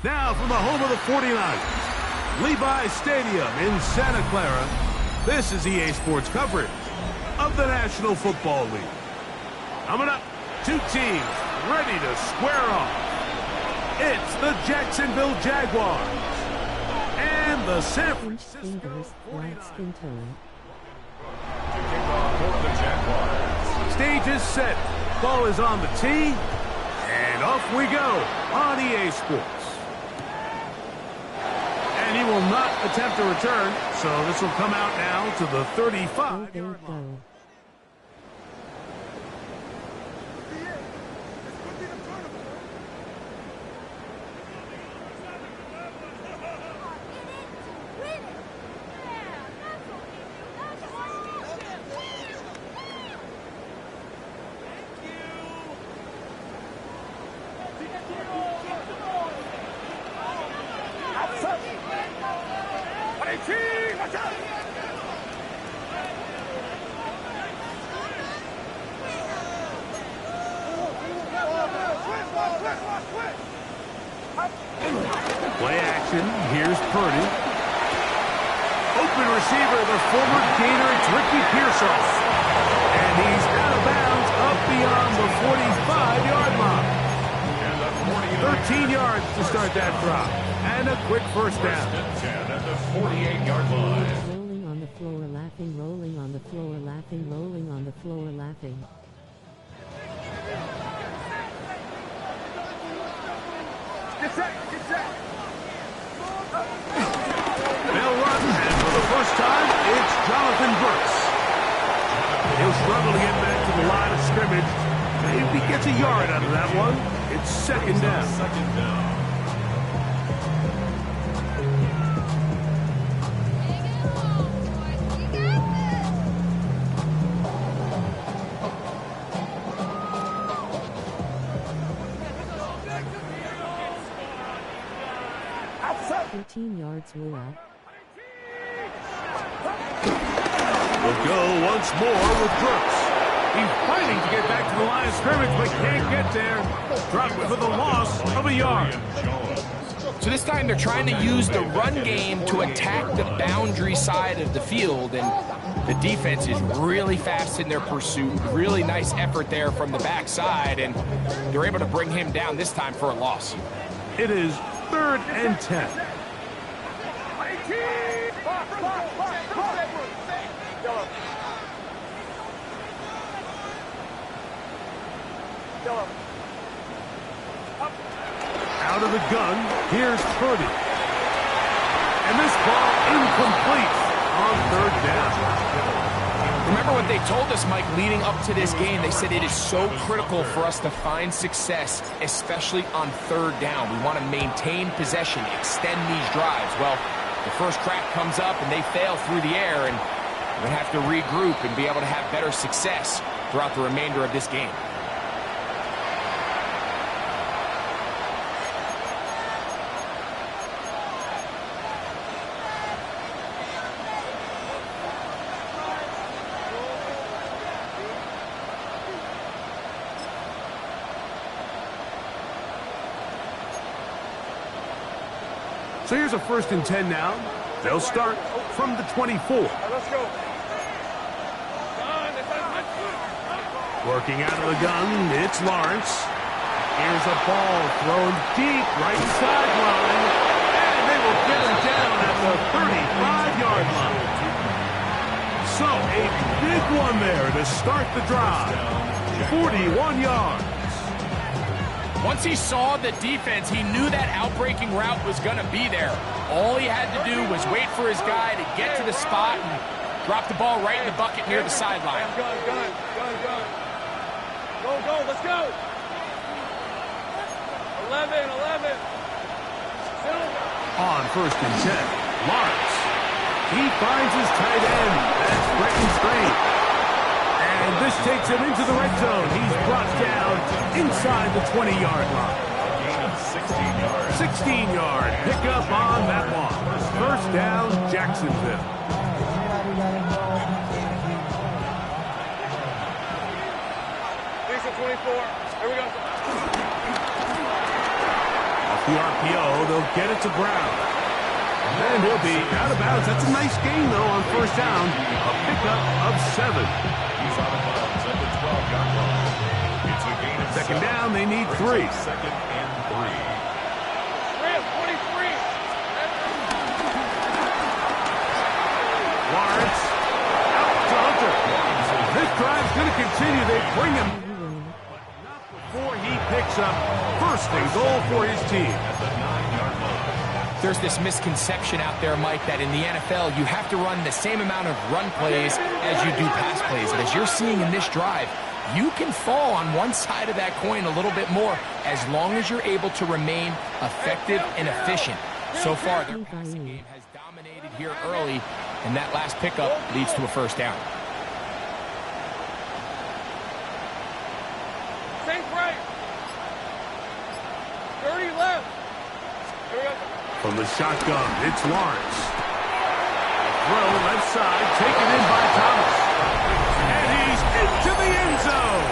Now from the home of the 49ers, Levi Stadium in Santa Clara, this is EA Sports coverage of the National Football League. Coming up, two teams ready to square off. It's the Jacksonville Jaguars and the San Francisco 49ers. Stage is set, ball is on the tee, and off we go on EA Sports. And he will not attempt a return, so this will come out now to the 35-yard line. Play action, here's Purdy. Open receiver, the former Gator, it's Ricky Pearsall. And he's out of bounds up beyond the 45-yard line. 13 yards to start that drop. And a quick first down. At the 48-yard line. Rolling on the floor, laughing, rolling on the floor, laughing, rolling on the floor, laughing. Get set, get set. They'll run, and for the first time, it's Jonathan Brooks. He'll struggle to get back to the line of scrimmage. Maybe he gets a yard out of that one. It's second down. Second down. 13 yards were out. We'll go once more with Brooks. He's fighting to get back to the line of scrimmage, but can't get there. Dropped for the loss of a yard. So this time they're trying to use the run game to attack the boundary side of the field, and the defense is really fast in their pursuit. Really nice effort there from the backside, and they're able to bring him down this time for a loss. It is 3rd and 10. Out of the gun, here's Purdy. And this ball incomplete on 3rd down. Remember what they told us, Mike, leading up to this game. They said it is so critical for us to find success, especially on 3rd down. We want to maintain possession, extend these drives. Well, the first crack comes up and they fail through the air, and we're going to have to regroup and be able to have better success throughout the remainder of this game. So here's a 1st and 10 now. They'll start from the 24. Let's go. Working out of the gun, it's Lawrence. Here's a ball thrown deep right sideline. And they will get him down at the 35-yard line. So a big one there to start the drive. 41 yards. Once he saw the defense, he knew that outbreaking route was going to be there. All he had to do was wait for his guy to get to the spot and drop the ball right in the bucket near the sideline. Gun. Go, let's go. 11. On 1st and 10, Lawrence. He finds his tight end. That's Brenton Strange. And this This takes him into the red zone. He's brought down inside the 20-yard line. 16-yard pickup on that one. First down, Jacksonville. Lisa 24. Here we go. Off the RPO, they'll get it to Brown. And he'll be out of bounds. That's a nice gain, though, on first down. A pickup of 7. He's out of bounds at the 12-yard line. It's a gain of Second down, they need 3. Second and 3. Lawrence out to Hunter. This drive's going to continue. They bring him, but not before he picks up first and goal for his team. There's this misconception out there, Mike, that in the NFL you have to run the same amount of run plays as you do pass plays. But as you're seeing in this drive, you can fall on one side of that coin a little bit more as long as you're able to remain effective and efficient. So far, their passing game has dominated here early, and that last pickup leads to a first down. Safe right. 30 left. Here we go. From the shotgun, it's Lawrence. Throw left side, taken in by Thomas. And he's into the end zone.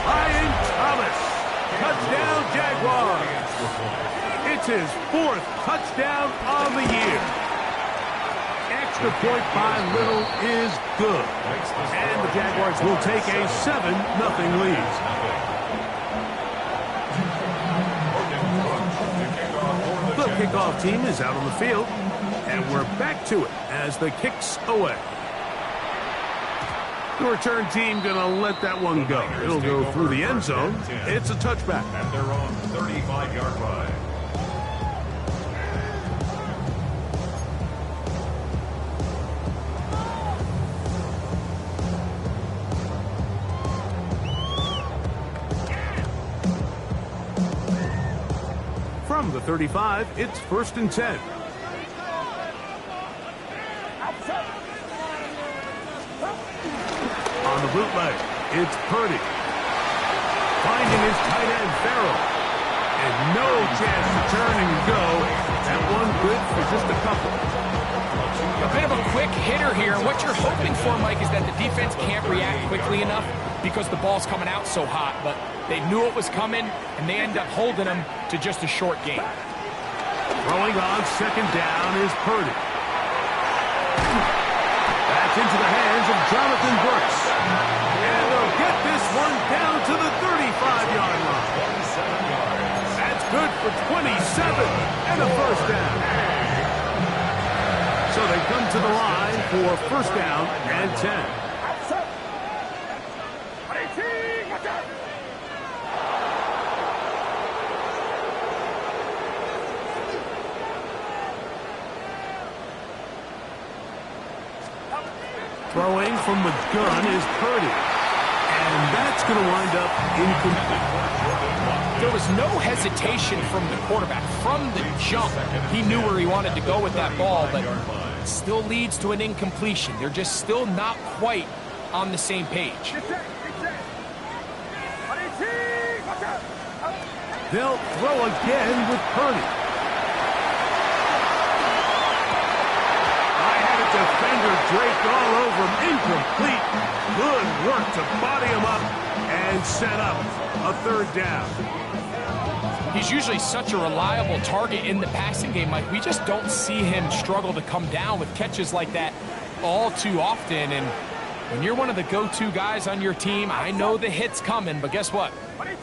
Brian Thomas. Touchdown, Jaguars. It's his 4th touchdown on the year. Extra point by Little is good. And the Jaguars will take a 7-0 lead. The kickoff team is out on the field, and we're back to it as the kick's away. The return team going to let that one go. It'll go through the end zone. It's a touchback. At their own 35-yard line. From the 35, it's 1st and 10. On the bootleg, it's Purdy. Finding his tight end, Farrell. And no chance to turn and go. That one good for just a couple. A bit of a quick hitter here. What you're hoping for, Mike, is that the defense can't react quickly enough because the ball's coming out so hot. But they knew it was coming, and they end up holding them to just a short game. Throwing on second down is Purdy. That's into the hands of Jonathan Brooks. And they'll get this one down to the 35-yard line. That's good for 27 and a first down. So they come to the line for first down and 10. Throwing from the gun is Purdy. And that's going to wind up incomplete. There was no hesitation from the quarterback. From the jump, he knew where he wanted to go with that ball, but it still leads to an incompletion. They're just still not quite on the same page. They'll throw again with Purdy. Defender draped all over him. Incomplete. Good work to body him up and set up a third down. He's usually such a reliable target in the passing game, Mike. We just don't see him struggle to come down with catches like that all too often. And when you're one of the go-to guys on your team, I know the hit's coming, but guess what?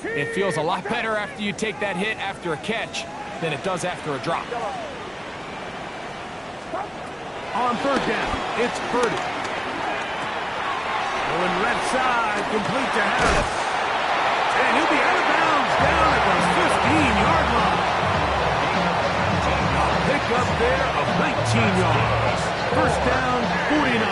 It feels a lot better after you take that hit after a catch than it does after a drop. On third down, it's Purdy. Going left side, complete to Harris. And he'll be out of bounds down at the 15-yard line. A pick up there of 19 yards. First down, 49.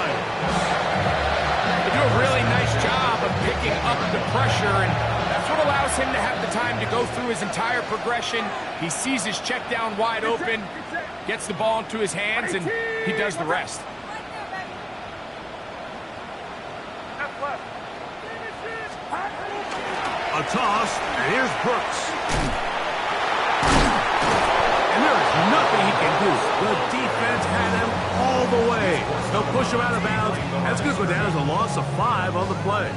They do a really nice job of picking up the pressure, and that's what allows him to have the time to go through his entire progression. He sees his check down wide open, gets the ball into his hands, and he does the rest. A toss, and here's Brooks. And there is nothing he can do. The defense had him all the way. They'll push him out of bounds. That's going to go down as a loss of 5 on the play.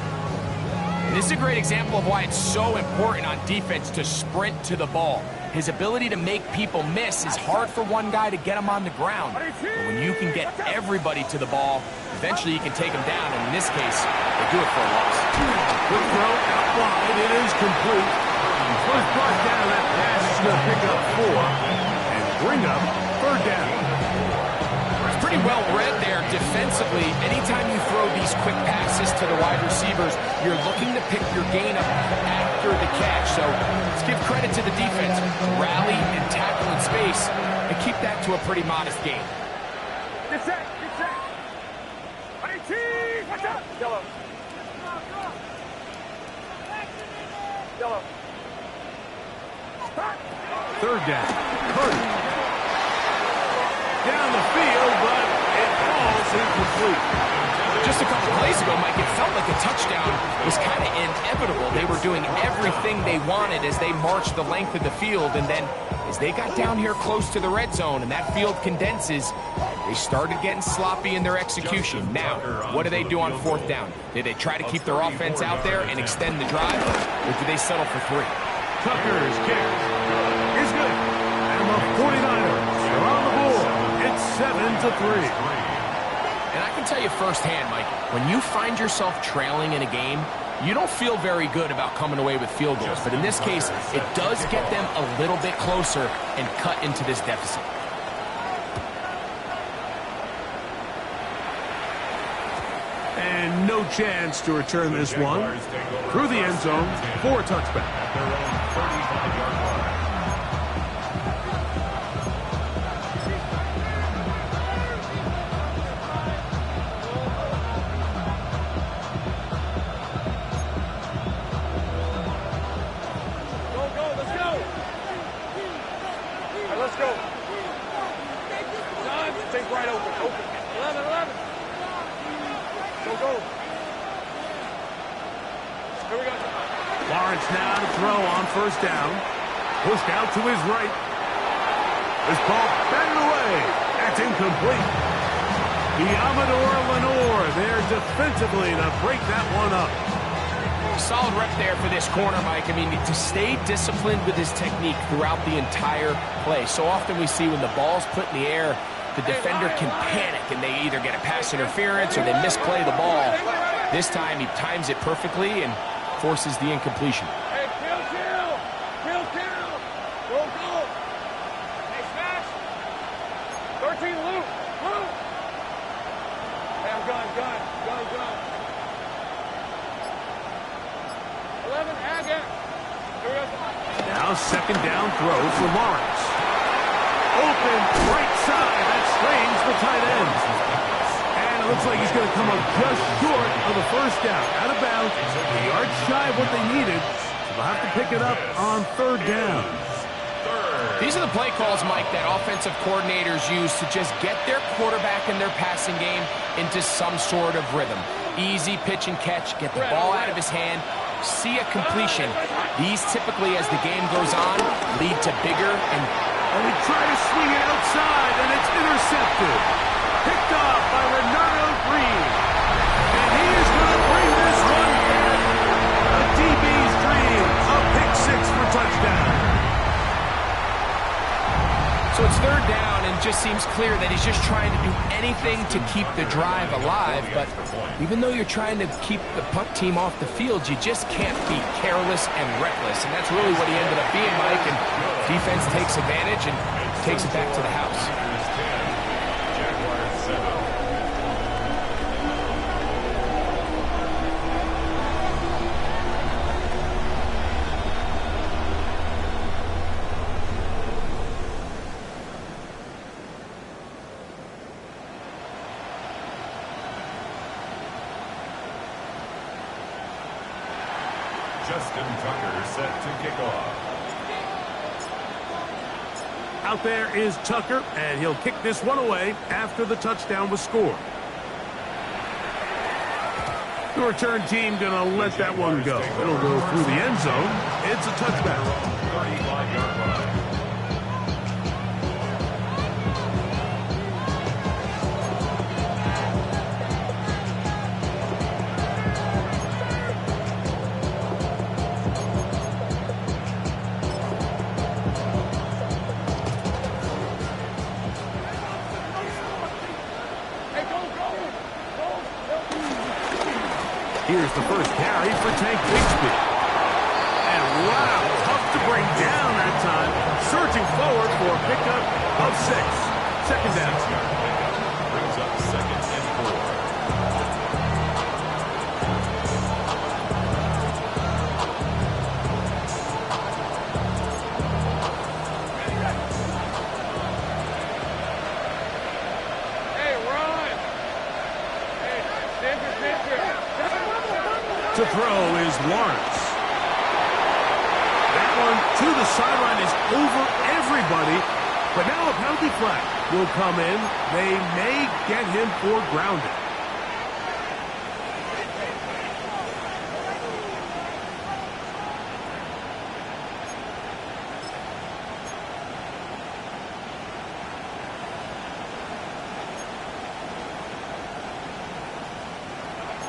This is a great example of why it's so important on defense to sprint to the ball. His ability to make people miss is hard for one guy to get him on the ground. But when you can get everybody to the ball, eventually you can take him down, and in this case, they do it for a loss. Quick throw out wide. It is complete. First brought down, that pass is going to pick up 4 and bring up 3rd down. It's pretty well read there defensively. Anytime you throw these quick passes to the wide receivers, you're looking to pick your gain up after the catch. So let's give credit to the defense. Rally and tackle in space and keep that to a pretty modest gain. Get set. Get set. Watch out. Yellow. Yellow. 3rd down. Purdy. Down the field, but it falls incomplete. Just a couple plays ago, Mike, it felt like a touchdown was kind of inevitable. They were doing everything they wanted as they marched the length of the field, and then as they got down here close to the red zone and that field condenses, they started getting sloppy in their execution. Now, what do they do on 4th down? Do they try to keep their offense out there and extend the drive, or do they settle for 3? Tucker's kick is good. And the 49ers are on the board. It's 7-3. And I can tell you firsthand, Mike, when you find yourself trailing in a game, you don't feel very good about coming away with field goals. But in this case, it does get them a little bit closer and cut into this deficit. And no chance to return this one. Through the end zone for a touchback. At their own 35-yard line. Let's go. John, take right open. 11. Go. Here we go. Lawrence now to throw on 1st down. Pushed out to his right. This ball batted away. That's incomplete. Amador Lenore there defensively to break that one up. Solid rep there for this corner, Mike. I mean, to stay disciplined with his technique throughout the entire play. So often we see when the ball's put in the air, the defender can panic and they either get a pass interference or they misplay the ball. This time he times it perfectly and forces the incompletion. Hey, kill. Go. Hey, smash. 13, loop. Hey, I'm gun. 11, again. Here we go. Now 2nd down throw for Lawrence. Open right side. That strains the tight end. And it looks like he's going to come up just short of the 1st down. Out of bounds. A yard shy of what they needed. So they'll have to pick it up on 3rd down. These are the play calls, Mike, that offensive coordinators use to just get their quarterback and their passing game into some sort of rhythm. Easy pitch and catch, get the ball out of his hand, see a completion. These typically, as the game goes on, lead to bigger and... And we try to swing it outside, and it's intercepted. Picked off by Renato Green. And he is going to bring this one in. A DB's dream. A pick 6 for touchdown. So it's 3rd down, and just seems clear that he's just trying to do anything to keep the drive alive. But even though you're trying to keep the punt team off the field, you just can't be careless and reckless. And that's really what he ended up being, Mike. And defense takes advantage and takes it back to the house. Jaguars 7. Justin Tucker set to kick off. Out there is Tucker, and he'll kick this one away after the touchdown was scored. The return team going to let that one go. It'll go through the end zone. It's a touchback. 35-yard line. Here's the first carry for Tank Bigsby. And wow, tough to bring down that time. Surging forward for a pickup of 6. Second down. Brings up 2nd and 4. To throw is Lawrence. That one to the sideline is over everybody, but now a penalty flag will come in. They may get him for grounding.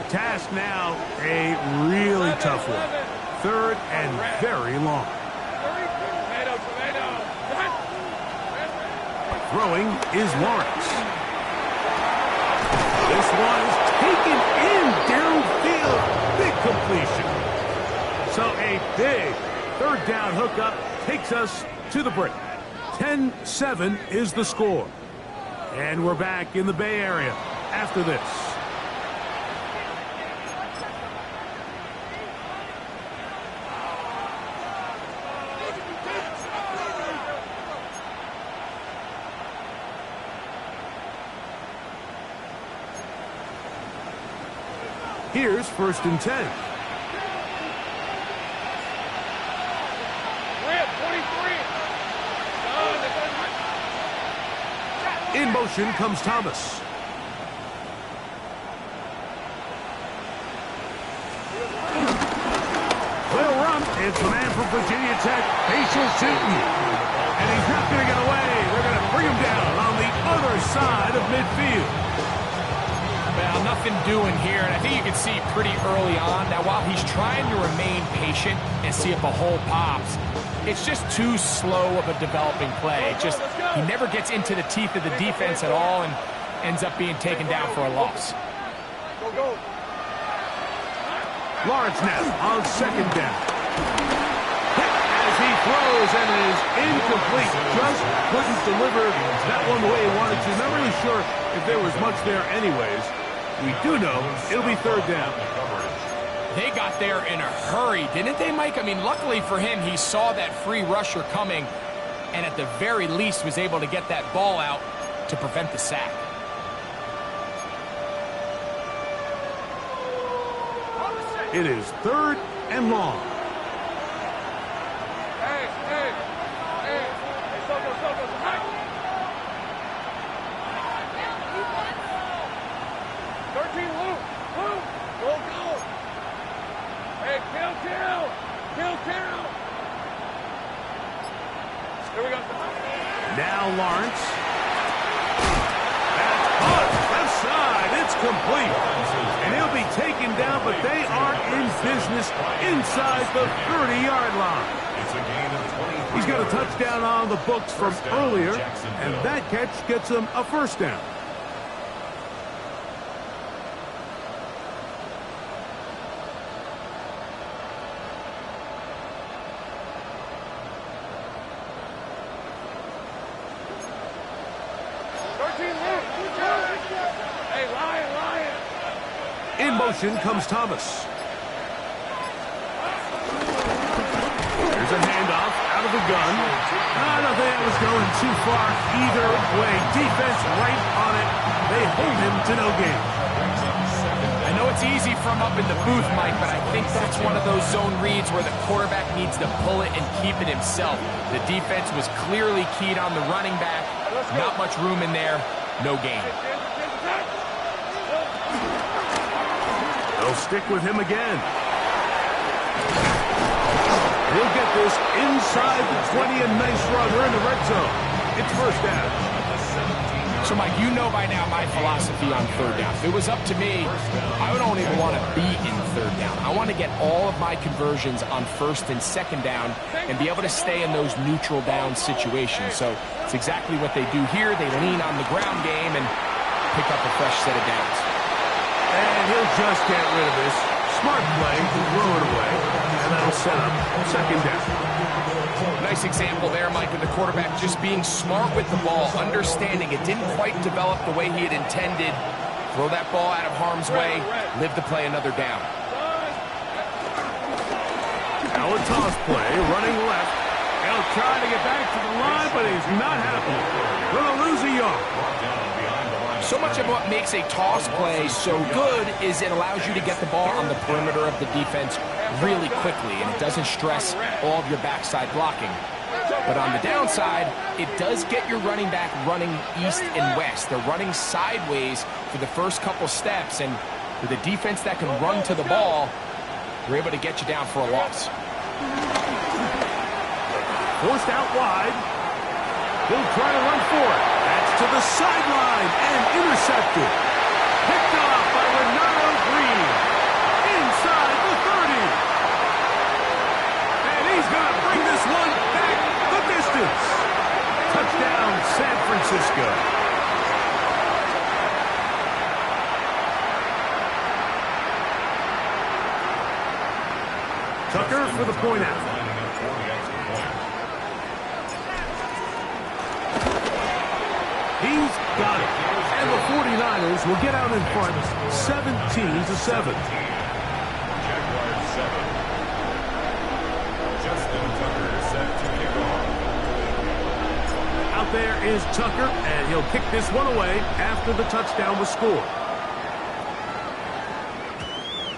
Task now, a really tough one. 3rd and very long. Throwing is Lawrence. This one is taken in downfield. Big completion. So a big 3rd down hookup takes us to the break. 10-7 is the score. And we're back in the Bay Area after this. Here's 1st and 10. In motion comes Thomas. Little run. It's the man from Virginia Tech, Facial shooting. And he's not going to get away. They're going to bring him down on the other side of midfield. Well, nothing doing here, and I think you can see pretty early on that while he's trying to remain patient and see if a hole pops, it's just too slow of a developing play. He never gets into the teeth of the defense at all and ends up being taken down for a loss. Lawrence now on 2nd down. Hit as he throws, and it is incomplete. Just couldn't deliver that one the way he wanted to. Not really sure if there was much there anyways. We do know it'll be 3rd down. They got there in a hurry, didn't they, Mike? I mean, luckily for him, he saw that free rusher coming and at the very least was able to get that ball out to prevent the sack. It is 3rd and long. Now Lawrence. That's caught. Left side. It's complete. And he'll be taken down, but they are in business inside the 30-yard line. He's got a touchdown on the books from earlier, and that catch gets him a 1st down. In motion comes Thomas. There's a handoff out of the gun. I don't think that was going too far either way. Defense right on it. They hold him to no gain. I know it's easy from up in the booth, Mike, but I think that's one of those zone reads where the quarterback needs to pull it and keep it himself. The defense was clearly keyed on the running back. Not much room in there. No gain. They'll stick with him again. He'll get this inside the 20, and nice run. They're in the red zone. It's first down. So, Mike, you know by now my philosophy on third down. If it was up to me, I don't even want to be in third down. I want to get all of my conversions on first and second down and be able to stay in those neutral down situations. So it's exactly what they do here. They lean on the ground game and pick up a fresh set of downs. And he'll just get rid of this. Smart play to throw it away, and that'll set up second down. Nice example there, Mike, of the quarterback just being smart with the ball, understanding it didn't quite develop the way he had intended. Throw that ball out of harm's way, live to play another down. Now a toss play, running left. He'll try to get back to the line, but he's not happening. Gonna lose a yard. So much of what makes a toss play so good is it allows you to get the ball on the perimeter of the defense really quickly, and it doesn't stress all of your backside blocking. But on the downside, it does get your running back running east and west. They're running sideways for the first couple steps, and with a defense that can run to the ball, we're able to get you down for a loss. Forced out wide. He'll try to run for it. That's to the sideline and intercepted. Picked off by Renato Green. Inside the 30. And he's going to bring this one back the distance. Touchdown, San Francisco. Tucker for the point out. He's got it. And the 49ers will get out in front 17-7. Jaguars 7. Justin Tucker set to kick off. Out there is Tucker, and he'll kick this one away after the touchdown was scored.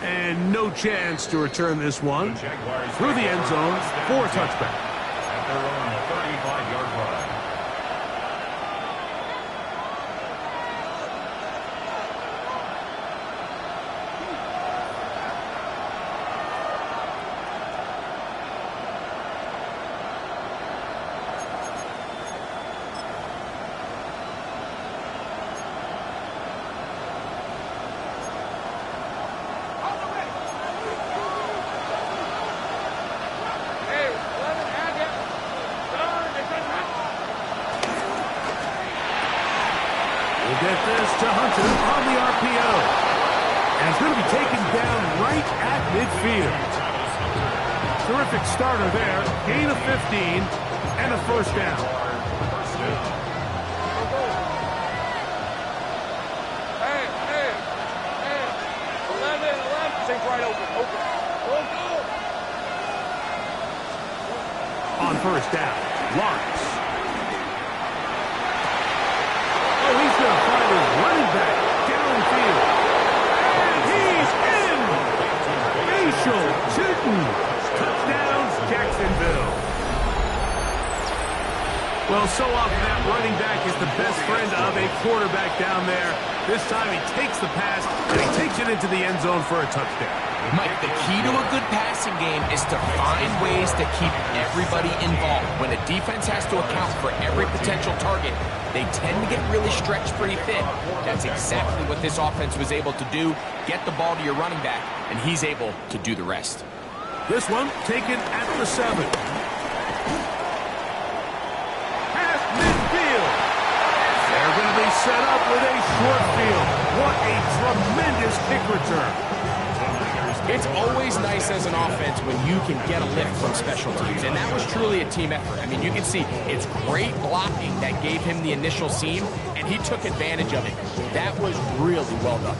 And no chance to return this one through the end zone for a touchback. At their own 35-yard line. Get this to Hunter on the RPO. And it's going to be taken down right at midfield. Terrific starter there. Gain of 15 and a first down. Hey. 11. Thing's right open. On first down, Lawrence. He's going to find his running back downfield. And he's in! Facial Titans. Touchdowns, Jacksonville. Well, so often that running back is the best friend of a quarterback down there. This time he takes the pass, and he takes it into the end zone for a touchdown. Mike, the key to a good passing game is to find ways to keep everybody involved. When a defense has to account for every potential target, they tend to get really stretched pretty thin. That's exactly what this offense was able to do. Get the ball to your running back, and he's able to do the rest. This one taken at the 7. Past midfield. They're going to be set up with a short field. What a tremendous kick return. It's always nice as an offense when you can get a lift from special teams, and that was truly a team effort. I mean, you can see it's great blocking that gave him the initial seam, and he took advantage of it. That was really well done.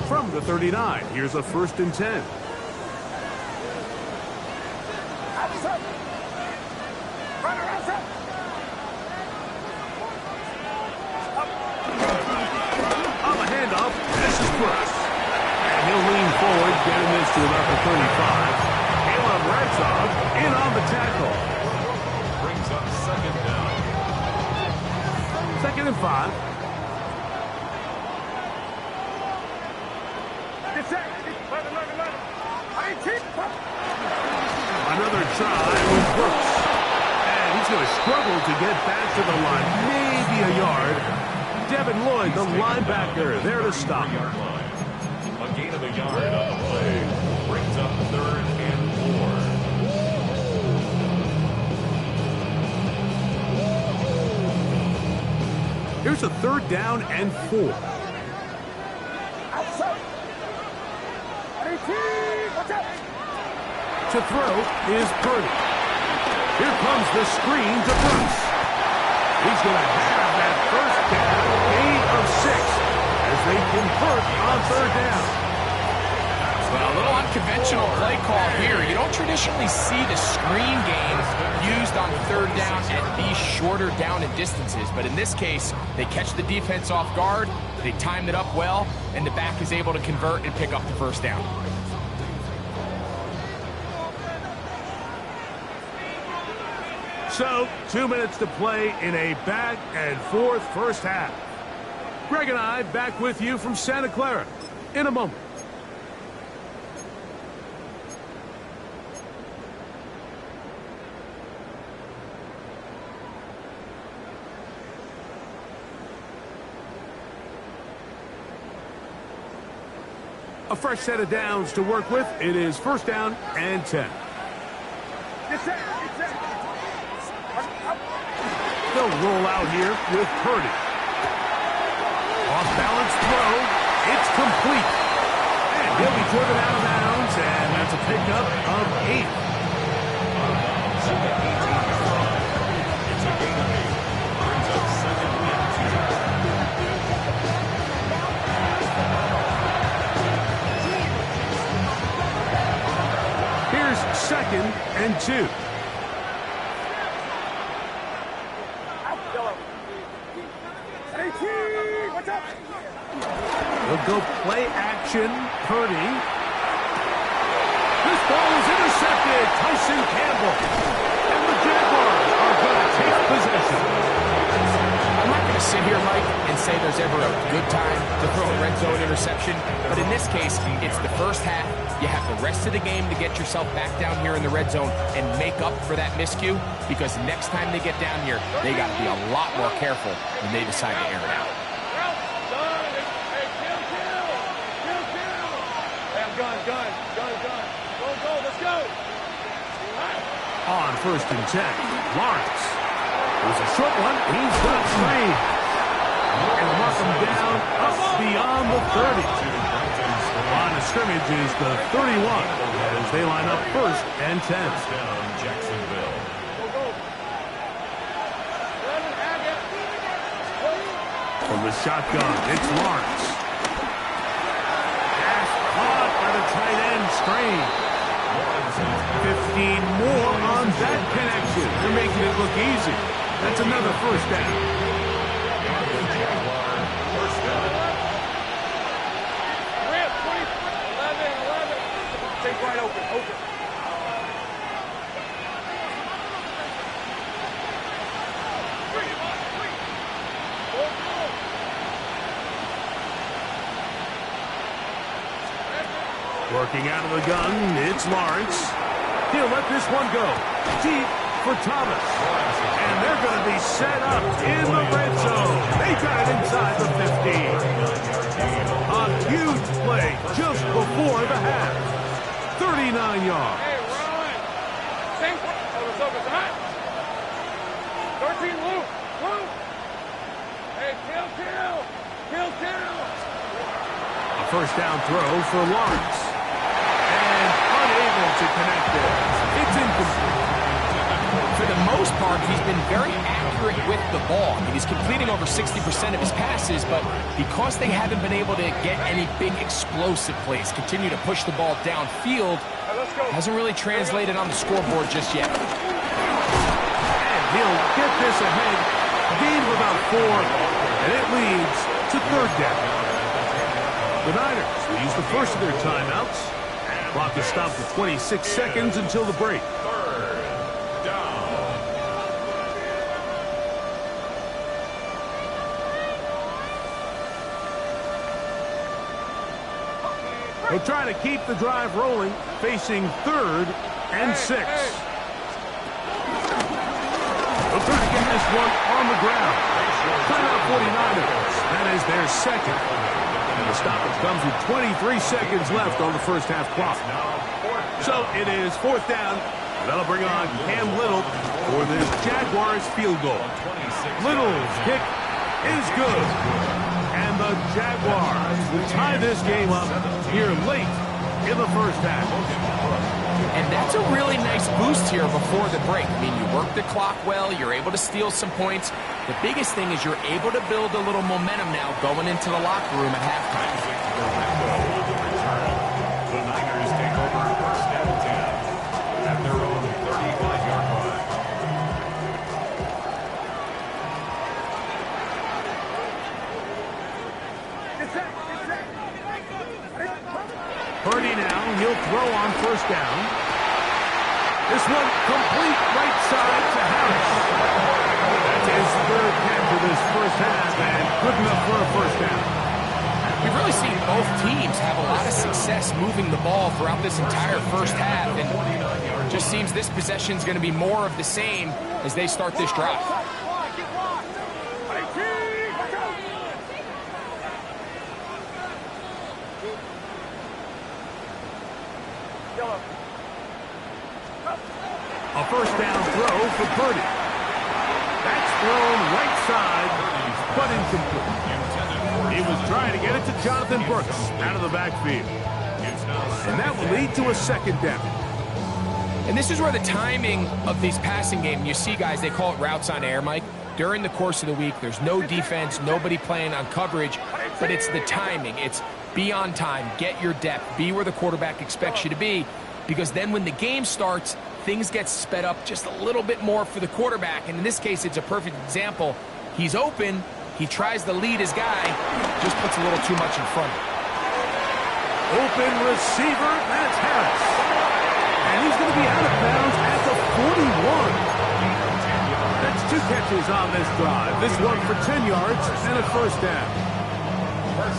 From the 39, here's a 1st and 10. And he'll lean forward, getting this to about the 35. Caleb Ratzog in on the tackle. Brings up second down. 2nd and 5. Another try with Brooks. And he's going to struggle to get back to the line. Maybe a yard. Devin Lloyd, the linebacker, there to stop. A gain of a yard on the play. Brings up 3rd and 4. Here's a 3rd down and 4. To throw is Purdy. Here comes the screen to Brooks. He's going to have that first down, gain of 6, as they convert on 3rd down. Well, a little unconventional play call here. You don't traditionally see the screen game used on 3rd down at these shorter down and distances. But in this case, they catch the defense off guard, they timed it up well, and the back is able to convert and pick up the 1st down. So, 2 minutes to play in a back and forth first half. Greg and I back with you from Santa Clara in a moment. A fresh set of downs to work with. It is 1st down and 10. They'll roll out here with Purdy. Off-balance throw. It's complete. And he'll be driven out of bounds, and that's a pickup of 8. It's a gain of 8. Brings up 2nd and 2. Here's 2nd and 2. They'll go play action. Purdy. This ball is intercepted. Tyson Campbell. And the Jaguars are going to take possession. I'm not going to sit here, Mike, and say there's ever a good time to throw a red zone interception. But in this case, it's the first half. You have the rest of the game to get yourself back down here in the red zone and make up for that miscue, because next time they get down here, they got to be a lot more careful when they decide to air it out. On 1st and 10, Lawrence. There's a short one. He's got 3. And mark him down up beyond the 30. Line of scrimmage is the 31 as they line up 1st and 10. Down Jacksonville. From the shotgun, it's Lawrence. Pass caught by the tight end, Strange. 15 more on that connection. They're making it look easy. That's another 1st down. Jaguar 1st down. Take right open. Working out of the gun, it's Lawrence. He'll let this one go. Deep for Thomas. And they're going to be set up in the red zone. They got it inside the 15. A huge play just before the half. 39 yards. Hey, run. Same. It's hot. 13, Luke. Hey, kill. A 1st down throw for Lawrence. And unable to connect it. It's incomplete. For the most part, he's been very accurate with the ball. I mean, he's completing over 60% of his passes, but because they haven't been able to get any big explosive plays, continue to push the ball downfield, hasn't really translated on the scoreboard just yet. And he'll get this ahead. Gain of about 4, and it leads to 3rd down. The Niners will use the first of their timeouts. Clock is stopped at 26 seconds until the break. 3rd down. He'll try to keep the drive rolling, facing 3rd and 6. They'll try to get this one on the ground. Timeout 49ers. That is their second. And the stoppage comes with 23 seconds left on the first half clock. So it is 4th down. That'll bring on Cam Little for this Jaguars field goal. Little's kick is good. And the Jaguars will tie this game up here late in the first half. And that's a really nice boost here before the break. I mean, you work the clock well, you're able to steal some points. The biggest thing is you're able to build a little momentum now going into the locker room at halftime. The Niners take over 1st and 10 at their own 35-yard line. Purdy now, he'll throw on 1st down. This one complete right side to Harris. That's his 3rd catch of this first half, and good enough for a 1st down. We've really seen both teams have a lot of success moving the ball throughout this entire first half, and it just seems this possession is going to be more of the same as they start this drive. A 1st down throw for Purdy. That's thrown right side, but incomplete. He was trying to get it to Jonathan Brooks out of the backfield. And that will lead to a 2nd down. And this is where the timing of these passing game, you see guys, they call it routes on air, Mike. During the course of the week, there's no defense, nobody playing on coverage, but it's the timing. It's be on time, get your depth, be where the quarterback expects you to be, because then when the game starts, things get sped up just a little bit more for the quarterback. And in this case, it's a perfect example. He's open, he tries to lead his guy, just puts a little too much in front of him. Open receiver, that's Harris. And he's going to be out of bounds at the 41. That's 2 catches on this drive. This one for 10 yards and a 1st down.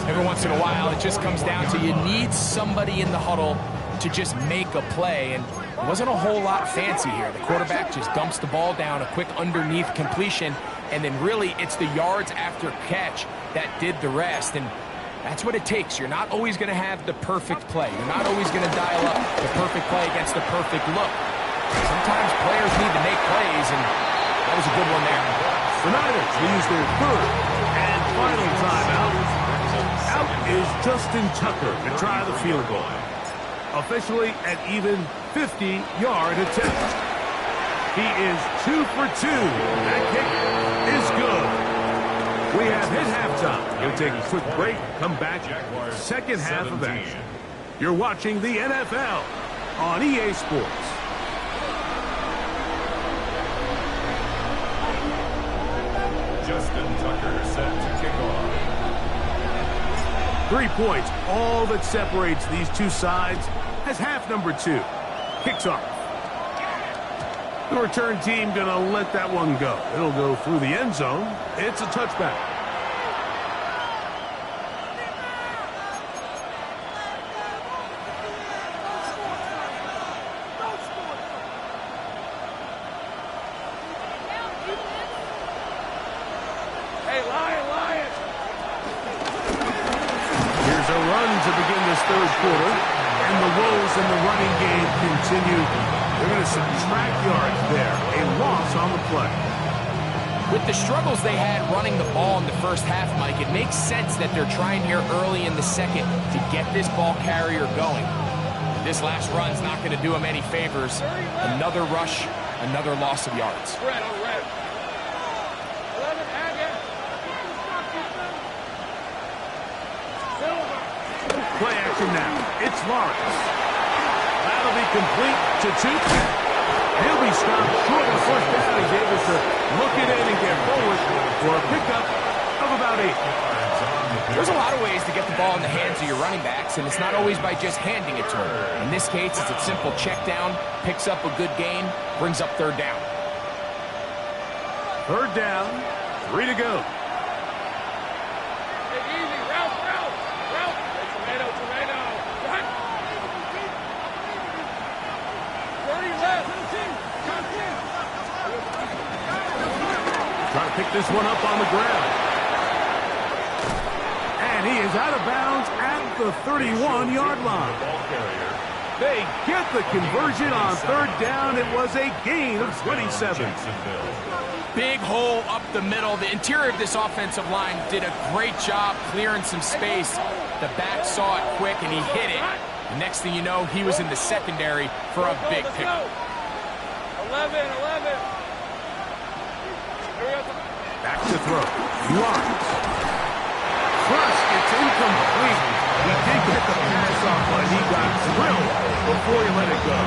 Every once in a while, it just comes down to you need somebody in the huddle to just make a play, and it wasn't a whole lot fancy here. The quarterback just dumps the ball down, a quick underneath completion, and then really it's the yards after catch that did the rest, and that's what it takes. You're not always going to have the perfect play. You're not always going to dial up the perfect play against the perfect look. Sometimes players need to make plays, and that was a good one there. The Niners will use their 3rd and final timeout. Out is Justin Tucker to try the field goal. Officially an even 50-yard attempt. He is 2 for 2. That kick is good. We have hit halftime. We'll take a quick break, come back, 2nd half of action. You're watching the NFL on EA Sports. Justin Tucker set to kick off. 3 points, all that separates these two sides as half number 2 kicks off. The return team going to let that one go. It'll go through the end zone. It's a touchback. Hey, Lion! Here's a run to begin this 3rd quarter. And the woes in the running game continue. They're going to subtract yards there. A loss on the play. With the struggles they had running the ball in the first half, Mike, it makes sense that they're trying here early in the 2nd to get this ball carrier going. This last run's not going to do him any favors. Another rush, another loss of yards. Play action now. It's Lawrence. That'll be complete to Tucci. He'll be stopped short of the 1st down. He's able to look it in and get forward for a pickup of about 8. There's a lot of ways to get the ball in the hands of your running backs, and it's not always by just handing it to them. In this case, it's a simple check down, picks up a good gain, brings up 3rd down. 3rd down, 3 to go. Easy, route. Tomato. pick this one up on the ground. And he is out of bounds at the 31-yard line. They get the conversion on third down. It was a gain of 27. Big hole up the middle. The interior of this offensive line did a great job clearing some space. The back saw it quick, and he hit it. The next thing you know, he was in the secondary for a big pickup. 11. Back to throw. Lawrence. First, it's incomplete. He did get the pass off, but he got drilled before he let it go.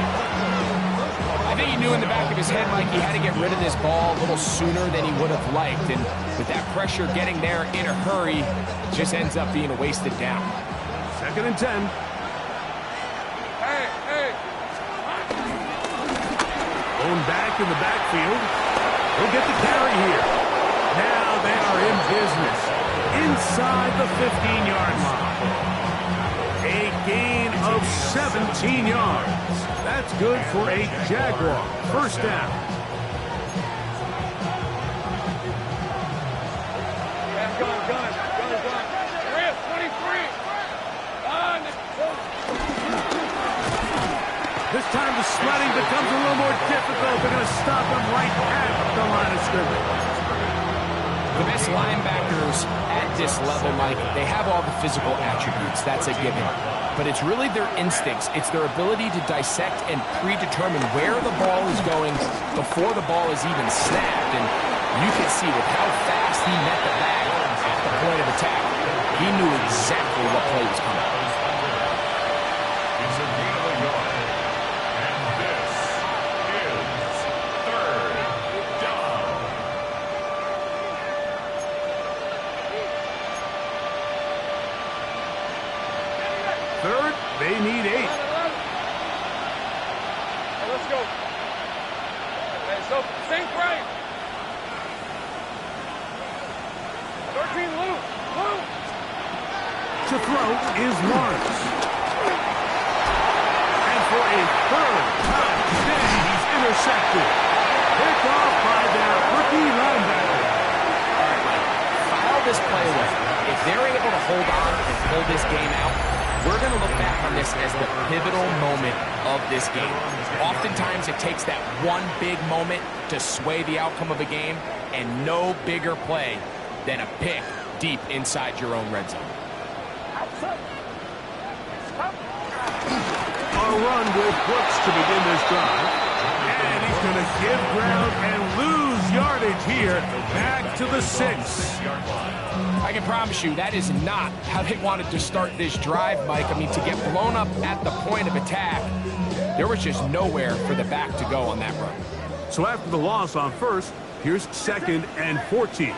I think he knew in the back of his head, Mike, he had to get rid of this ball a little sooner than he would have liked. And with that pressure getting there in a hurry, it just ends up being a wasted down. 2nd and 10. Hey. Going back in the backfield. He'll get the carry here. Now they are in business inside the 15-yard line. A gain of 17 yards. That's good for a Jaguar first down. Gun. 23. This time the sledding becomes a little more difficult. They're going to stop him right at the line of scrimmage. The best linebackers at this level, Mike, they have all the physical attributes. That's a given. But it's really their instincts. It's their ability to dissect and predetermine where the ball is going before the ball is even snapped. And you can see with how fast he met the bag at the point of attack, he knew exactly what play was coming. It's a gain of a yard. And this is 3rd down. Third, they need 8. Let's go. Okay, so think right. 13, Lou. To throw is Lawrence. And for a third time today, he's intercepted. Picked off by their rookie linebacker. All right, Mike, file this play away. If they're able to hold on and pull this game out, we're going to look back on this as the pivotal moment of this game. Oftentimes, it takes that one big moment to sway the outcome of a game, and no bigger play than a pick deep inside your own red zone. A run with Brooks to begin this drive. And he's going to give ground and lose yardage here. Back to the 6. I can promise you that is not how they wanted to start this drive, Mike. I mean, to get blown up at the point of attack, there was just nowhere for the back to go on that run. So after the loss on first, here's 2nd and 14.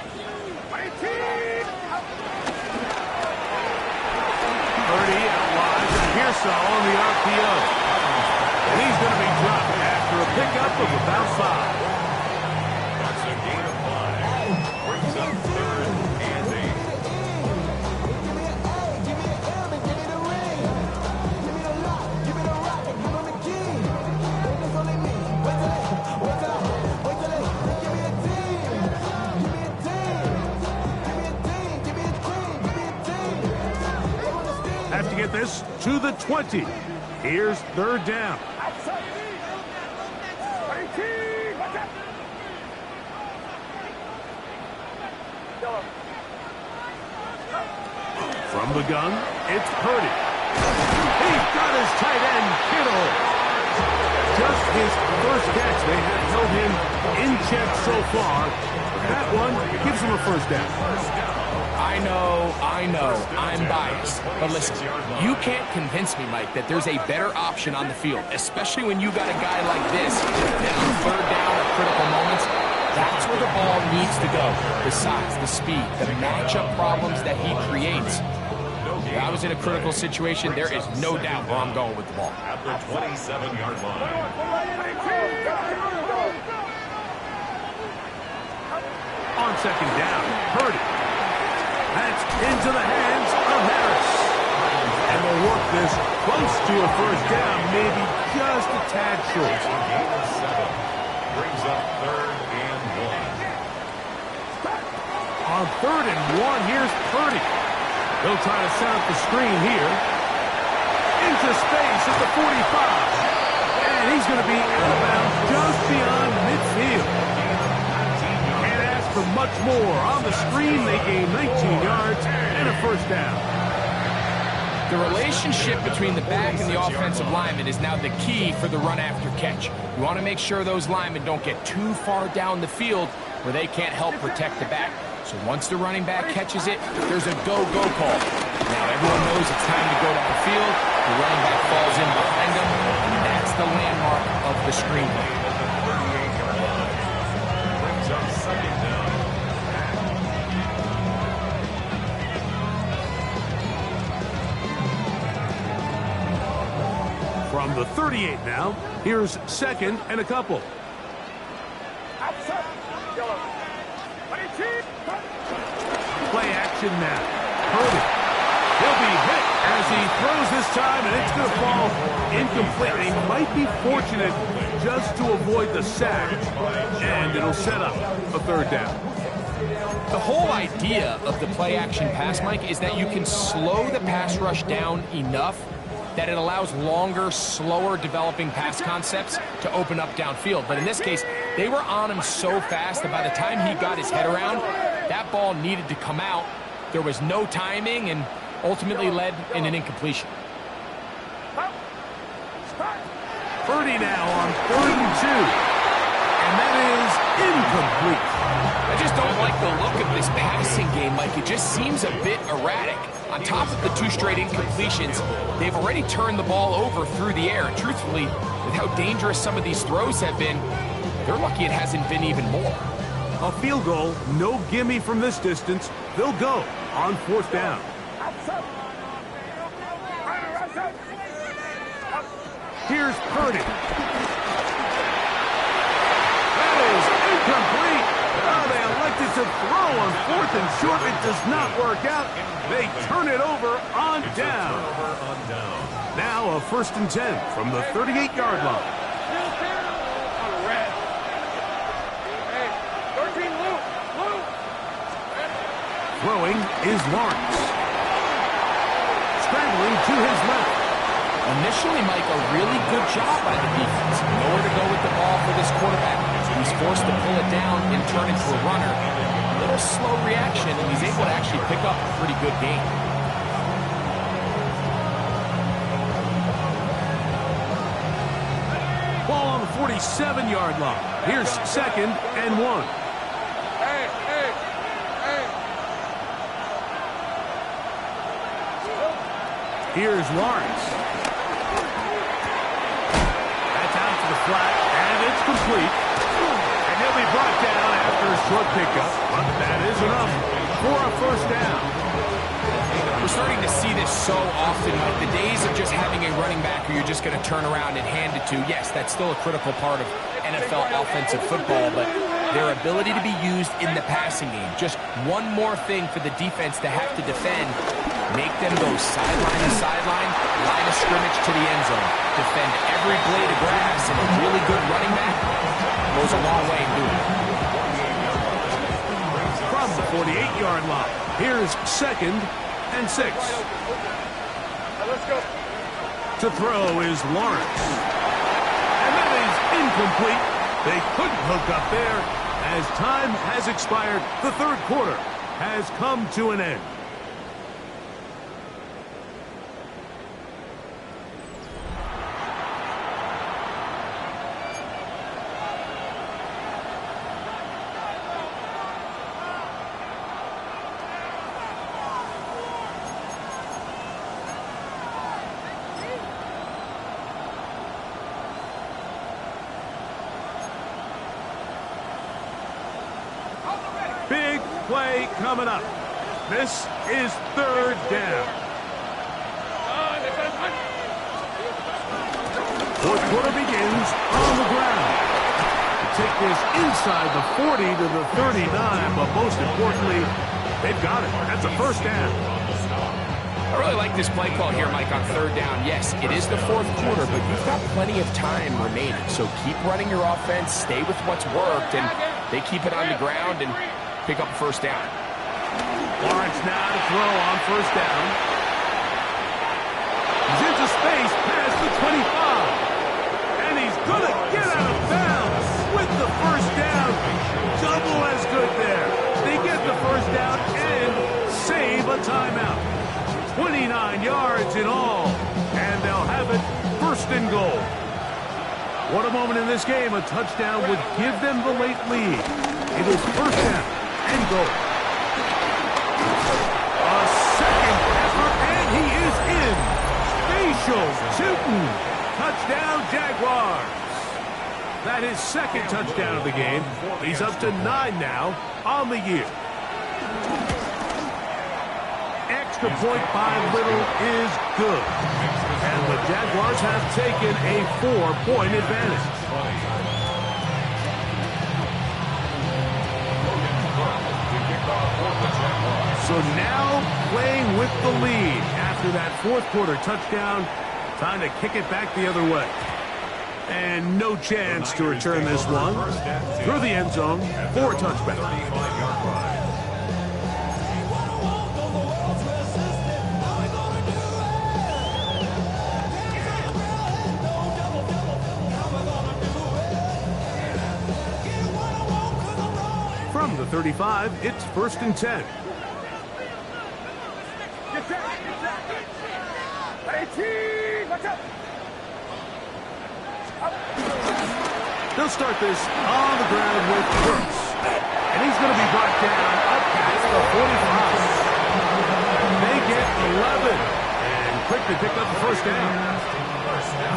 Purdy out wide to Pearsall on the RPO. And he's going to be dropped after a pickup of about 5. That's a gain of 5. Brings up 3rd and 8. Have to get this to the 20. Here's 3rd down. From the gun, it's Purdy. He's got his tight end, Kittle. Just his first catch. They have held him in check so far. That one gives him a first down. I know, I'm biased. But listen, you can't convince me, Mike, that there's a better option on the field, especially when you got a guy like this that on 3rd down at critical moments, that's where the ball needs to go. The size, the speed, the matchup problems that he creates. If I was in a critical situation, there is no doubt where I'm going with the ball. At the 27-yard line. On 2nd down, Purdy. That's into the hands of Harris. And they'll work this close to a first down, maybe just a tad short. Gain of 7. Brings up 3rd and 1. On 3rd and 1, here's Purdy. He'll try to set up the screen here. Into space at the 45. And he's going to be out of bounds just beyond midfield. Can't ask for much more. On the screen, they gain 19 yards and a first down. The relationship between the back and the offensive lineman is now the key for the run after catch. You want to make sure those linemen don't get too far down the field where they can't help protect the back. So once the running back catches it, there's a go-go call. Now everyone knows it's time to go downfield. The running back falls in behind him, and that's the landmark of the screen play. Brings up 2nd down. From the 38 now, here's 2nd and a couple. Play action now. Purdy. He'll be hit as he throws this time, and it's going to fall incomplete. They might be fortunate just to avoid the sack, and it'll set up a 3rd down. The whole idea of the play action pass, Mike, is that you can slow the pass rush down enough that it allows longer, slower developing pass concepts to open up downfield. But in this case, they were on him so fast that by the time he got his head around, that ball needed to come out. There was no timing and ultimately led in an incompletion. Purdy now on 3rd and 2. And that is incomplete. I just don't like the look of this passing game, Mike. It just seems a bit erratic. On top of the 2 straight incompletions, they've already turned the ball over through the air. And truthfully, with how dangerous some of these throws have been, they're lucky it hasn't been even more. A field goal, no gimme from this distance. They'll go on 4th down. Here's Purdy. That is incomplete. Oh, they elected to throw on 4th and short. It does not work out. They turn it over on down. Now a 1st and 10 from the 38-yard line. Throwing is Lawrence. Scrambling to his left. Initially, Mike, a really good job by the defense. Nowhere to go with the ball for this quarterback. He's forced to pull it down and turn it to a runner. A little slow reaction, and he's able to actually pick up a pretty good game. Ball on the 47-yard line. Here's 2nd and 1. Here's Lawrence. That's out to the flat, and it's complete. And he'll be brought down after a short pickup, but that is enough for a 1st down. We're starting to see this so often. Like the days of just having a running back who you're just going to turn around and hand it to, yes, that's still a critical part of NFL offensive football, but their ability to be used in the passing game, just one more thing for the defense to have to defend. Make them go sideline to sideline, line of scrimmage to the end zone. Defend every blade of grass, and a really good running back goes a long way in doing it. From the 48-yard line, here's 2nd and 6. Let's go. To throw is Lawrence. And that is incomplete. They couldn't hook up there. As time has expired, the 3rd quarter has come to an end. Big play coming up. This is 3rd down. 4th quarter begins on the ground. Take this inside the 40 to the 39, but most importantly, they've got it. That's a 1st down. I really like this play call here, Mike, on 3rd down. Yes, it is the 4th quarter, but you've got plenty of time remaining. So keep running your offense, stay with what's worked, and they keep it on the ground and pick up a 1st down. Lawrence now to throw on first down. He's into space past the 25. And he's going to get out of bounds with the first down. Double as good there. They get the first down and save a timeout. 29 yards in all. And they'll have it first and goal. What a moment in this game. A touchdown would give them the late lead. It is first down and goal. A second effort, and he is in. Facial shooting. Touchdown, Jaguars. That is second touchdown of the game. He's up to 9 now on the year. Extra point by Little is good. And the Jaguars have taken a 4-point advantage. So now playing with the lead after that fourth quarter touchdown. Time to kick it back the other way. And no chance to return this one. Through the end zone for a touchback. From the 35, it's first and 10. They'll start this on the ground with Brooks. And he's going to be brought down up past the 45. They get 11 and quickly pick up the first down.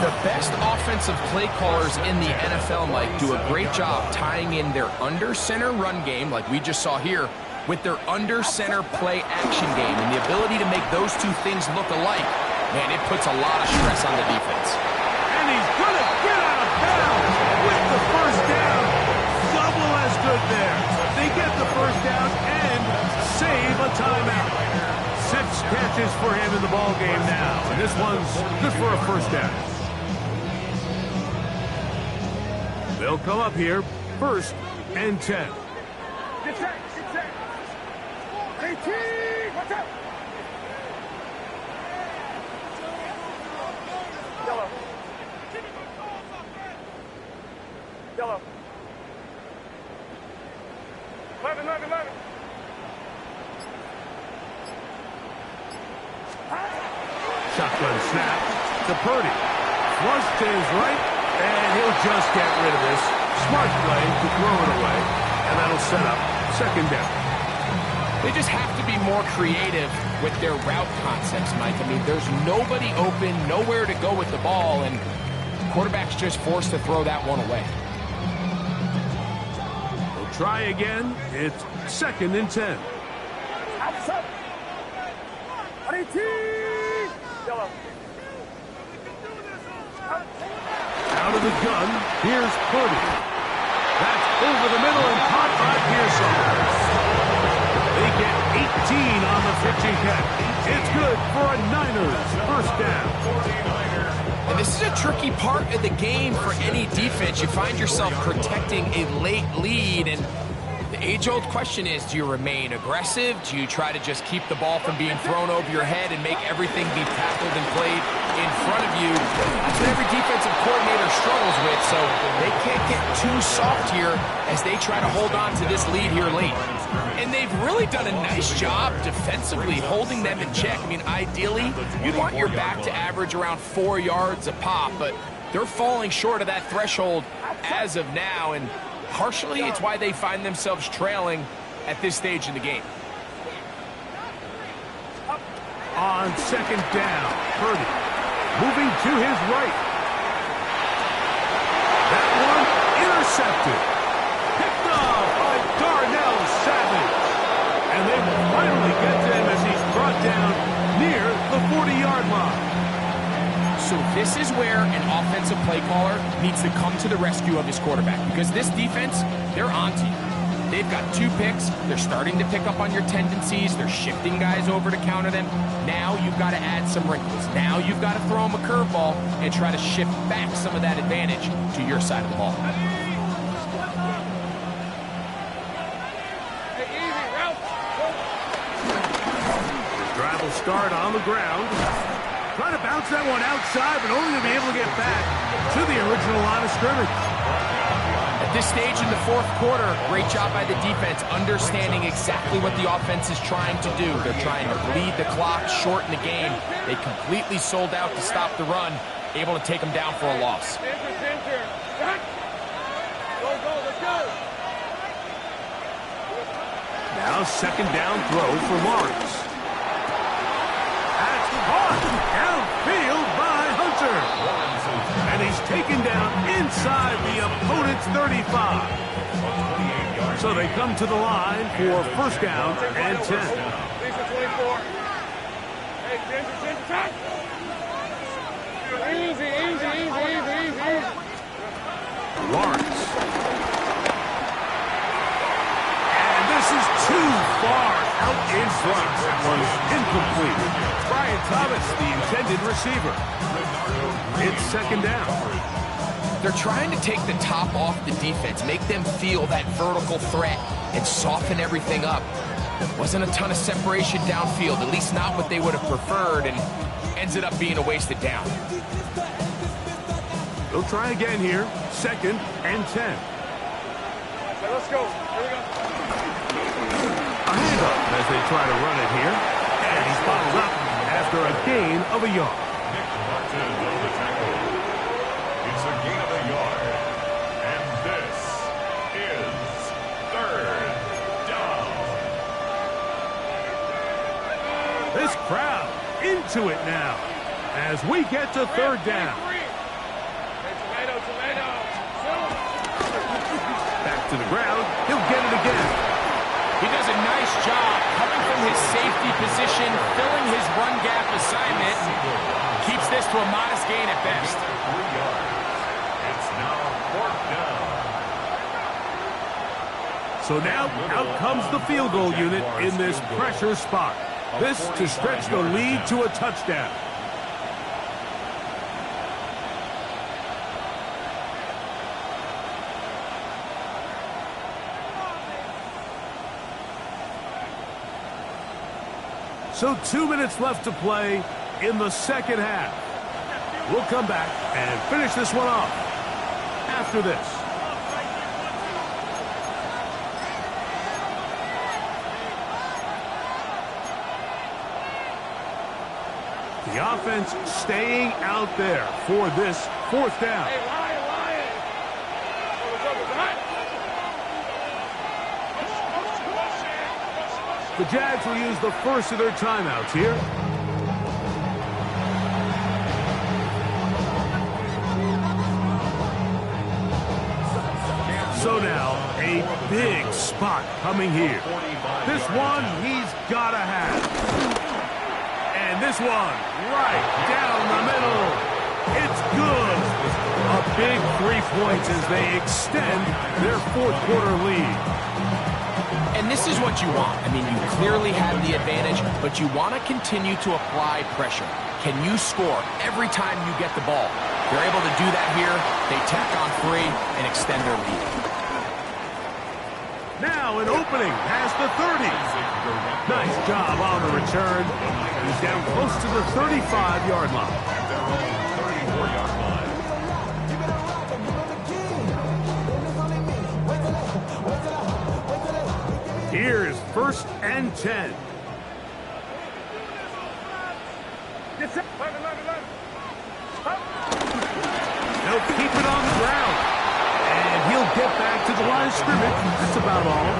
The best offensive play callers in the NFL, Mike, do a great job tying in their under-center run game, like we just saw here, with their under-center play action game. And the ability to make those two things look alike, man, it puts a lot of stress on the defense. And he's going to get out of bounds with the first down. Double as good there. They get the first down and save a timeout. 6 catches for him in the ball game now. And this one's good for a first down. They'll come up here, first and 10. Get set, get set. 18, watch out. Yellow. Yellow. 11, 11, 11. Shotgun snap to Purdy. Flush to his right. And he'll just get rid of this. Smart play to throw it away. And that'll set up second down. They just have to be more creative with their route concepts, Mike. I mean, there's nobody open, nowhere to go with the ball, and the quarterback's just forced to throw that one away. They'll try again. It's second and 10. Outside. 18. Yellow. Out of the gun, here's Purdy. That's over the middle and caught by Pearson. They get 18 on the pitching catch. It's good for a Niners first down. And this is a tricky part of the game for any defense. You find yourself protecting a late lead, and the age-old question is, do you remain aggressive? Do you try to just keep the ball from being thrown over your head and make everything be tackled and played in front of you? That's what every defensive coordinator struggles with, so they can't get too soft here as they try to hold on to this lead here late. And they've really done a nice job defensively holding them in check. I mean, ideally, you'd want your back to average around 4 yards a pop, but they're falling short of that threshold as of now, and partially, it's why they find themselves trailing at this stage in the game. On second down, Purdy moving to his right. That one intercepted. Picked off by Darnell Savage. And they will finally get to him as he's brought down near the 40-yard line. So this is where an offensive play caller needs to come to the rescue of his quarterback, because this defense, they're onto you. They've got 2 picks. They're starting to pick up on your tendencies. They're shifting guys over to counter them. Now you've got to add some wrinkles. Now you've got to throw them a curveball and try to shift back some of that advantage to your side of the ball. Hey, easy, Ralph. They'll start on the ground. Trying to bounce that one outside, but only to be able to get back to the original line of scrimmage. At this stage in the fourth quarter, great job by the defense, understanding exactly what the offense is trying to do. They're trying to bleed the clock, shorten the game. They completely sold out to stop the run, able to take them down for a loss. Now second down throw for Lawrence. That's caught downfield by Hunter. And he's taken down inside the opponent's 35. So they come to the line for first down and 10. Easy. Lawrence. And this is too far out in front. That was incomplete. Brian Thomas, the intended receiver. It's second down. They're trying to take the top off the defense, make them feel that vertical threat, and soften everything up. Wasn't a ton of separation downfield, at least not what they would have preferred, and ended up being a wasted down. They'll try again here. Second and 10. Let's go. Here we go. A handoff as they try to run it here. And he's bottled up after a gain of a yard. Nick Martin on the tackle. It's a gain of a yard. And this is third down. This crowd into it now as we get to third down. Back to the ground. He'll get it again. He does a nice job coming from his safety position, filling his run gap assignment, keeps this to a modest gain at best. 3 yards. It's now fourth down. So now out comes the field goal unit in this pressure spot. This to stretch the lead to a touchdown. So 2 minutes left to play in the second half. We'll come back and finish this one off after this. The offense staying out there for this fourth down. Hey, Lion. The Jags will use the first of their timeouts here. So now, a big spot coming here. This one he's got to have. And this one right down the middle. It's good. A big 3 points as they extend their fourth quarter lead. And this is what you want. I mean, you clearly have the advantage, but you want to continue to apply pressure. Can you score every time you get the ball? They're able to do that here. They tack on 3 and extend their lead. Now an opening past the 30. Nice job on the return. He's down close to the 35-yard line. At their own 34-yard line. Here's first and 10. They'll keep it on the ground. And he'll get back to the line of scrimmage. That's about all.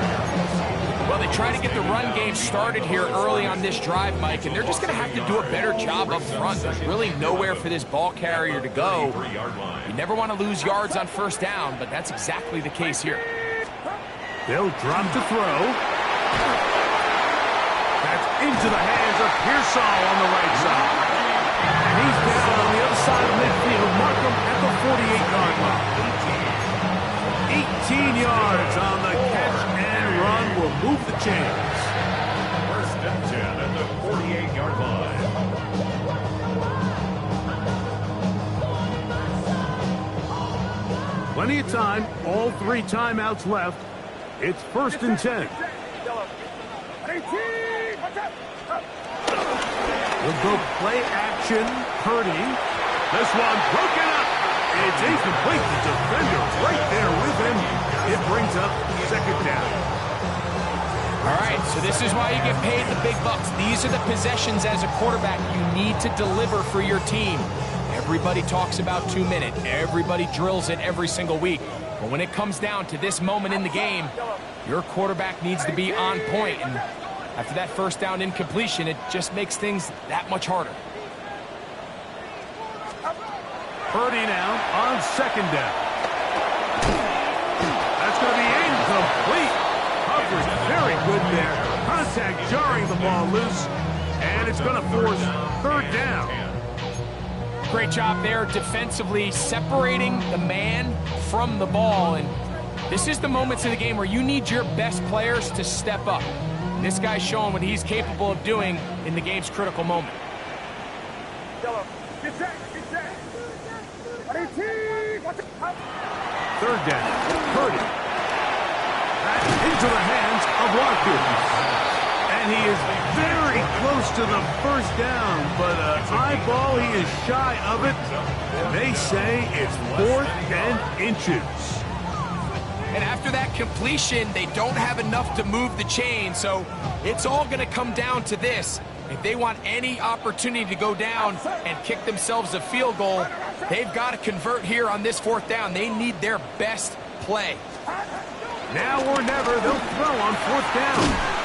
Well, they try to get the run game started here early on this drive, Mike, and they're just going to have to do a better job up front. There's really nowhere for this ball carrier to go. You never want to lose yards on first down, but that's exactly the case here. They'll drop to throw. That's into the hands of Pearsall on the right side. And he's down on the other side of midfield. Mark him at the 48-yard line. 18 yards on the catch and run will move the chains. First and 10 at the 48-yard line. Plenty of time. All 3 timeouts left. It's first and 10. We'll go play action. Purdy. This one broken up. It's incomplete. The defender right there with him. It brings up second down. All right, so this is why you get paid the big bucks. These are the possessions as a quarterback you need to deliver for your team. Everybody talks about 2 minutes. Everybody drills it every single week. But when it comes down to this moment in the game, your quarterback needs to be on point. And after that first down incompletion, it just makes things that much harder. Purdy now on second down. That's going to be incomplete. Coverage very good there. Contact jarring the ball loose. And it's going to force third down. Great job there defensively, separating the man from the ball. And this is the moments of the game where you need your best players to step up. And this guy's showing what he's capable of doing in the game's critical moment. Third down. Purdy. Back into the hands of Watkins. And he is very close to the first down, but eyeball, he is shy of it. And they say it's 4th and inches. And after that completion, they don't have enough to move the chain, so it's all going to come down to this. If they want any opportunity to go down and kick themselves a field goal, they've got to convert here on this 4th down. They need their best play. Now or never, they'll throw on 4th down.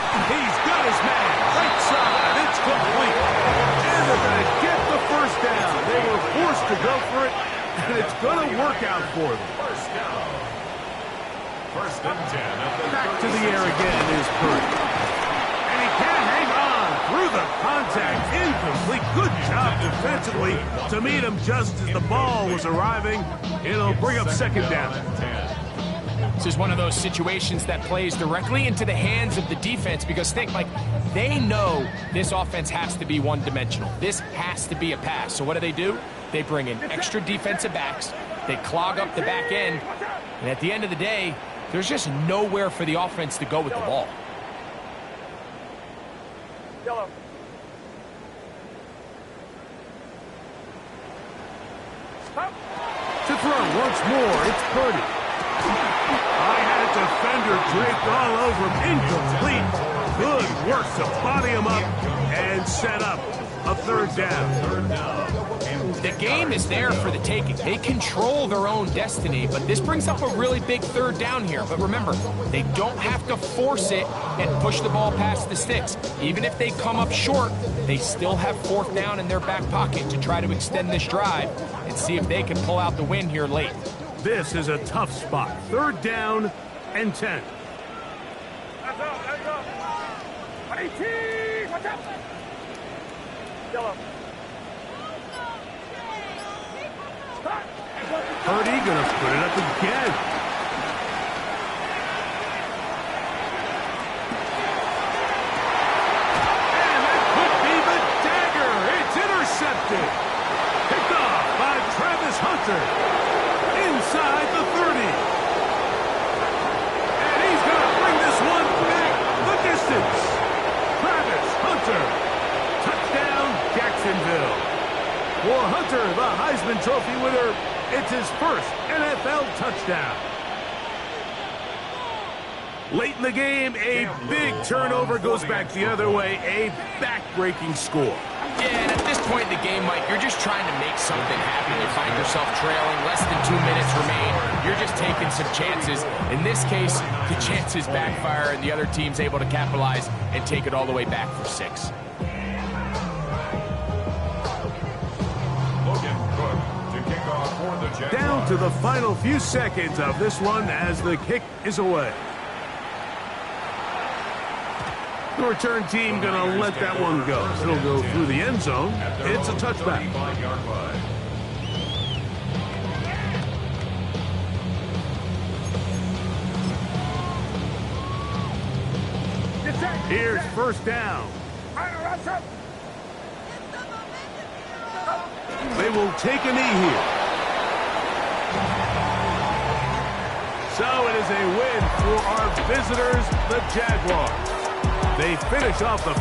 He's got his man. Right side. It's complete. And they're going to get the first down. They were forced to go for it, and it's going to work out for them. First down. 1st and 10. Back to the air again is Purdy. And he can't hang on through the contact. Incomplete. Good job defensively to meet him just as the ball was arriving. It'll bring up second down. This is one of those situations that plays directly into the hands of the defense because think, like, they know this offense has to be one-dimensional. This has to be a pass. So what do? They bring in extra defensive backs. They clog up the back end. And at the end of the day, there's just nowhere for the offense to go with the ball. To throw once more, it's Purdy. I had a defender draped all over him. Incomplete. Good work to body him up and set up a third down. The game is there for the taking. They control their own destiny, but this brings up a really big third down here. But remember, they don't have to force it and push the ball past the sticks. Even if they come up short, they still have 4th down in their back pocket to try to extend this drive and see if they can pull out the win here late. This is a tough spot. 3rd down and 10. Purdy gonna put it up again. And that could be the dagger. It's intercepted. Picked off by Travis Hunter. Inside the 30. And he's going to bring this one back the distance. Travis Hunter. Touchdown, Jacksonville. For Hunter, the Heisman Trophy winner, it's his first NFL touchdown. Late in the game, a big turnover goes back the other way. A back-breaking score. Yeah, and at this point in the game, Mike, you're just trying to make something happen. You find yourself trailing, less than 2 minutes remain. You're just taking some chances. In this case, the chances backfire, and the other team's able to capitalize and take it all the way back for 6. Down to the final few seconds of this one as the kick is away. The return team going to let that one go. It'll go through the end zone. It's a touchback. Here's first down. They will take a knee here. So it is a win for our visitors, the Jaguars. They finish off the